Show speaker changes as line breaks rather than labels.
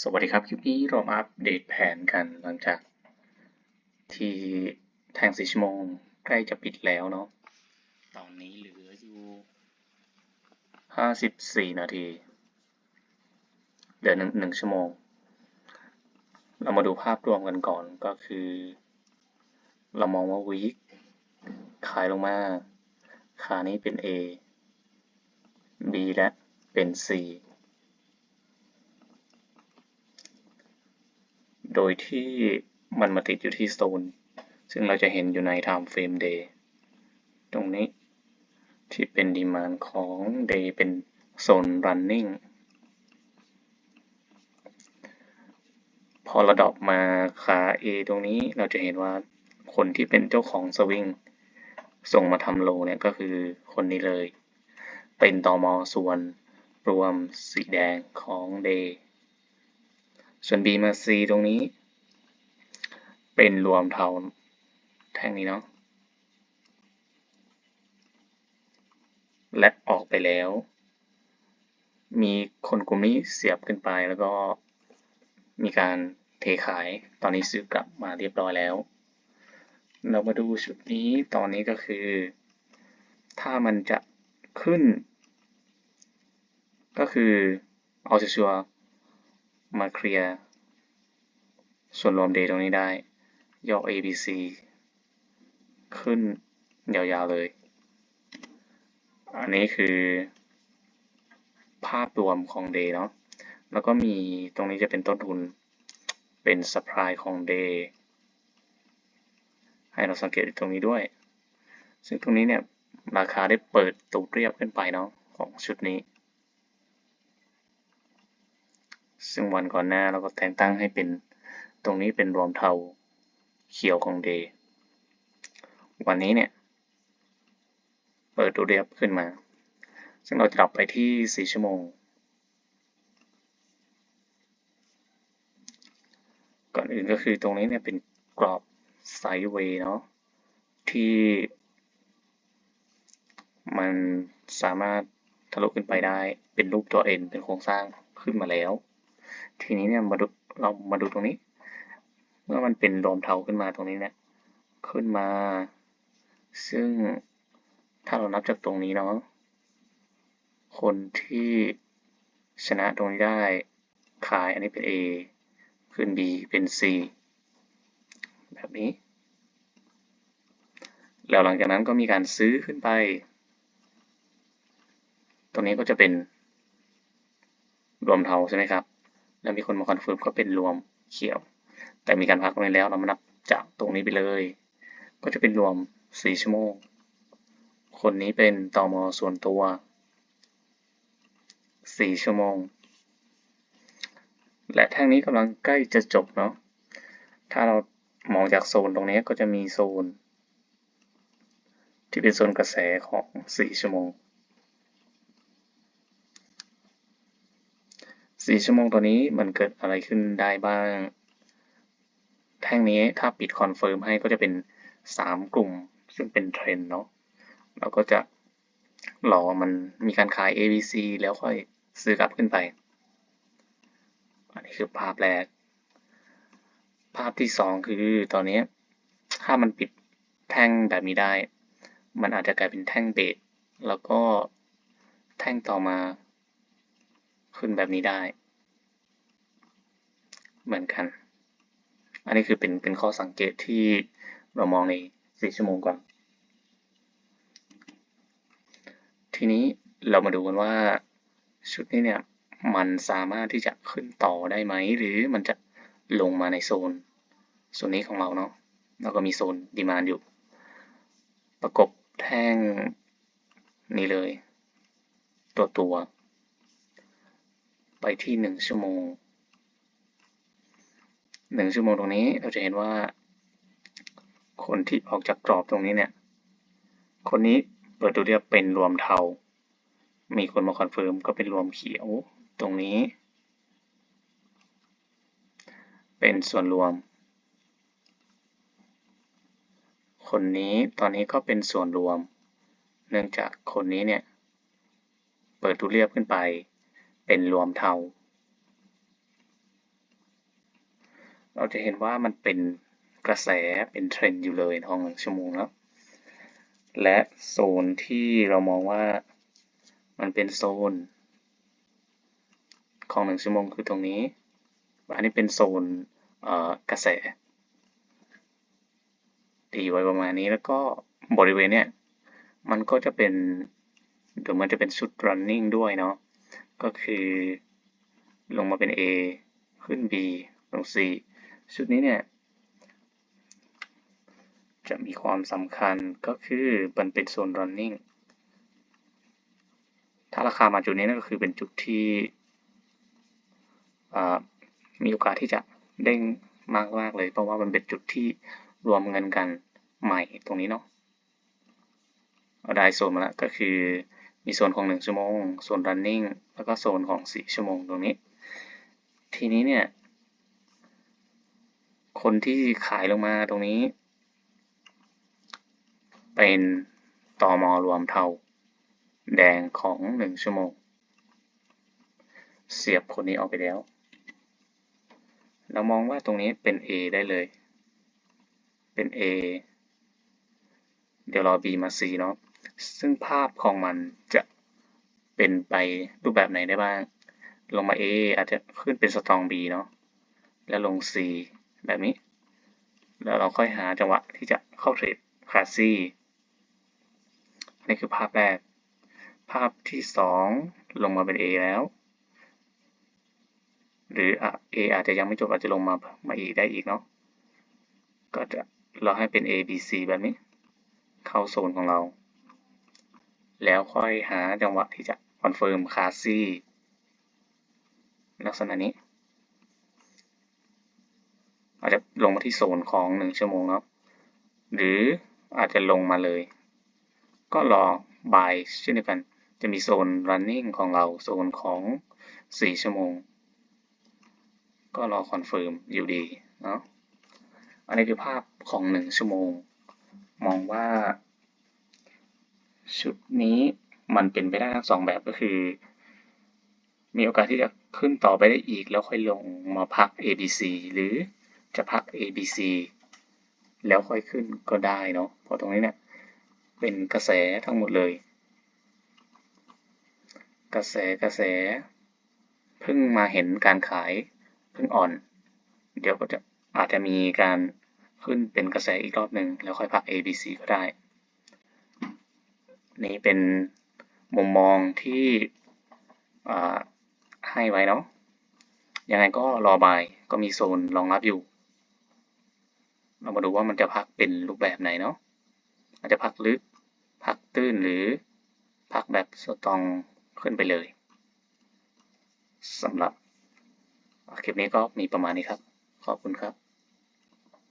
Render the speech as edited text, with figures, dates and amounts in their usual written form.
สวัสดีครับคลิปนี้เรามาอัปเดตแผนกันหลังจากที่แทง4 ชั่วโมงใกล้จะปิดแล้วเนาะตอนนี้เหลืออยู่54 นาทีเหลือหนึ่งชั่วโมงเรามาดูภาพรวมกันก่อนก็คือเรามองว่าวีคขายลงมาขานี้เป็น A B และเป็น C โดยที่มันมาติดอยู่ที่โซนซึ่งเราจะเห็นอยู่ใน Time Frame Day ตรงนี้ที่เป็นดีมานด์ของ Day เป็นโซน Running พอเราดรอปมาขา A ตรงนี้เราจะเห็นว่าคนที่เป็นเจ้าของสวิงส่งมาทำโลเนี่ยก็คือคนนี้เลยเป็นตมส่วนรวมสีแดงของ Day ส่วน B มา C ตรงนี้เป็นรวมเทาแท่งนี้เนาะและออกไปแล้วมีคนกลุ่มนี้เสียบขึ้นไปแล้วก็มีการเทขายตอนนี้ซื้อกลับมาเรียบร้อยแล้วเรามาดูชุดนี้ตอนนี้ก็คือถ้ามันจะขึ้นก็คือเอาชัวร์มาเคลียร์ส่วนรวม Day ตรงนี้ได้ย่อ ABC ขึ้นยาวๆเลยอันนี้คือภาพรวมของ Day เนาะแล้วก็มีตรงนี้จะเป็นต้นทุนเป็น Supply ของ Day ให้เราสังเกตตรงนี้ด้วยซึ่งตรงนี้เนี่ยราคาได้เปิดตูดเรียบขึ้นไปเนาะของชุดนี้ซึ่งวันก่อนหน้าเราก็แต่งตั้งให้เป็นตรงนี้เป็นรวมเทาเขียวของ Day วันนี้เนี่ยเปิดตูดเรียบขึ้นมาซึ่งเราจะดรอปไปที่4 ชั่วโมงก่อนอื่นก็คือตรงนี้เนี่ยเป็นกรอบไซด์เวย์เนาะที่มันสามารถทะลุขึ้นไปได้เป็นรูปตัว N เป็นโครงสร้างขึ้นมาแล้วทีนี้เนี่ยเรามาดูตรงนี้เมื่อมันเป็นรวมเทาขึ้นมาตรงนี้เนี่ยขึ้นมาซึ่งถ้าเรานับจากตรงนี้เนาะคนที่ชนะตรงนี้ได้ขายอันนี้เป็น A ขึ้น B เป็น C แบบนี้แล้วหลังจากนั้นก็มีการซื้อขึ้นไปตรงนี้ก็จะเป็นรวมเทาใช่ไหมครับแล้วมีคนมาคอนเฟิร์มก็เป็นรวมเขียวแต่มีการพักตรงนี้แล้วเรามานับจากตรงนี้ไปเลยก็จะเป็นรวม4 ชั่วโมงคนนี้เป็นตมส่วนตัว4 ชั่วโมงและแท่งนี้กำลังใกล้จะจบเนาะถ้าเรามองจากโซนตรงนี้ก็จะมีโซนที่เป็นโซนกระแสของ4 ชั่วโมง4 ชั่วโมงตัวนี้มันเกิดอะไรขึ้นได้บ้างแท่งนี้ถ้าปิดคอนเฟิร์มให้ก็จะเป็น3 กลุ่มซึ่งเป็นเทรนด์เนาะเราก็จะรอมันมีการขาย ABC แล้วค่อยซื้อกลับขึ้นไปอันนี้คือภาพแรกภาพที่2คือตอนนี้ถ้ามันปิดแท่งแบบนี้ได้มันอาจจะกลายเป็นแท่งเบสแล้วก็แท่งต่อมาขึ้นแบบนี้ได้เหมือนกันอันนี้คือเป็นข้อสังเกตที่เรามองใน4 ชั่วโมงก่อนทีนี้เรามาดูกันว่าชุดนี้เนี่ยมันสามารถที่จะขึ้นต่อได้ไหมหรือมันจะลงมาในโซนนี้ของเราเนาะแล้วก็มีโซนดีมานด์อยู่ประกบแท่งนี้เลยตัวไปที่1 ชั่วโมง1 ชั่วโมงตรงนี้เราจะเห็นว่าคนที่ออกจากกรอบตรงนี้เนี่ยคนนี้เปิดตัวเรียบเป็นรวมเทามีคนมาคอนเฟิร์มก็เป็นรวมเขียวตรงนี้เป็นส่วนรวมคนนี้ตอนนี้ก็เป็นส่วนรวมเนื่องจากคนนี้เนี่ยเปิดตัวเรียบขึ้นไปเป็นรวมเทา เราจะเห็นว่ามันเป็นกระแสเป็นเทรนด์อยู่เลยของ1 ชั่วโมงแล้วและโซนที่เรามองว่ามันเป็นโซนของ1 ชั่วโมงคือตรงนี้อันนี้เป็นโซนกระแสตีไว้ประมาณนี้แล้วก็บริเวณเนี้ยมันก็จะเป็นเดี๋ยวมันจะเป็นชุด running ด้วยเนาะก็คือลงมาเป็น A ขึ้น B ลง C ชุดนี้เนี่ยจะมีความสำคัญก็คือมันเป็นโซน running ถ้าราคามาจุดนี้นั่นก็คือเป็นจุดที่มีโอกาสที่จะเด้งมากเลยเพราะว่ามันเป็นจุดที่รวมเงินกันใหม่ตรงนี้เนาะได้โซนมาแล้วก็คือมีโซนของ1 ชั่วโมงโซน running แล้วก็โซนของ4 ชั่วโมงตรงนี้ทีนี้เนี่ยคนที่ขายลงมาตรงนี้เป็นตม.รวมเทาแดงของ1 ชั่วโมงเสียบคนนี้ออกไปแล้วเรามองว่าตรงนี้เป็น A ได้เลยเป็น A เดี๋ยวรอ B มา C เนาะซึ่งภาพของมันจะเป็นไปรูปแบบไหนได้บ้างลงมา A อาจจะขึ้นเป็นสตรอง B เนาะแล้วลง C แบบนี้แล้วเราค่อยหาจังหวะที่จะเข้าเทรดคลาสซี่นี่คือภาพแรกภาพที่2ลงมาเป็น A แล้วหรือA อาจจะยังไม่จบอาจจะลงมาอีกได้อีกเนาะก็จะเราให้เป็น A B C แบบนี้เข้าโซนของเราแล้วค่อยหาจังหวะที่จะคอนเฟิร์มคลาสซี่ลักษณะนี้อาจจะลงมาที่โซนของ1 ชั่วโมงเนาะหรืออาจจะลงมาเลยก็รอ buy เช่นเดียวกันจะมีโซน running ของเราโซนของ4 ชั่วโมงก็รอคอนเฟิร์มอยู่ดีเนาะอันนี้คือภาพของ1 ชั่วโมงมองว่าชุดนี้มันเป็นไปได้ทั้ง2แบบก็คือมีโอกาสที่จะขึ้นต่อไปได้อีกแล้วค่อยลงมาพัก ABC หรือจะพัก ABC แล้วค่อยขึ้นก็ได้เนาะเพราะตรงนี้เนี่ยเป็นกระแสทั้งหมดเลยกระแสเพิ่งมาเห็นการขายเพิ่งอ่อนเดี๋ยวก็จะอาจจะมีการขึ้นเป็นกระแสอีกรอบหนึ่งแล้วค่อยพัก ABC ก็ได้นี่เป็นมุมมองที่ให้ไว้เนาะยังไงก็รอบายก็มีโซนรองรับอยู่เรามาดูว่ามันจะพักเป็นรูปแบบไหนเนาะอาจจะพักลึกพักตื้นหรือพักแบบสตรองขึ้นไปเลยสำหรับคลิปนี้ก็มีประมาณนี้ครับขอบคุณครับ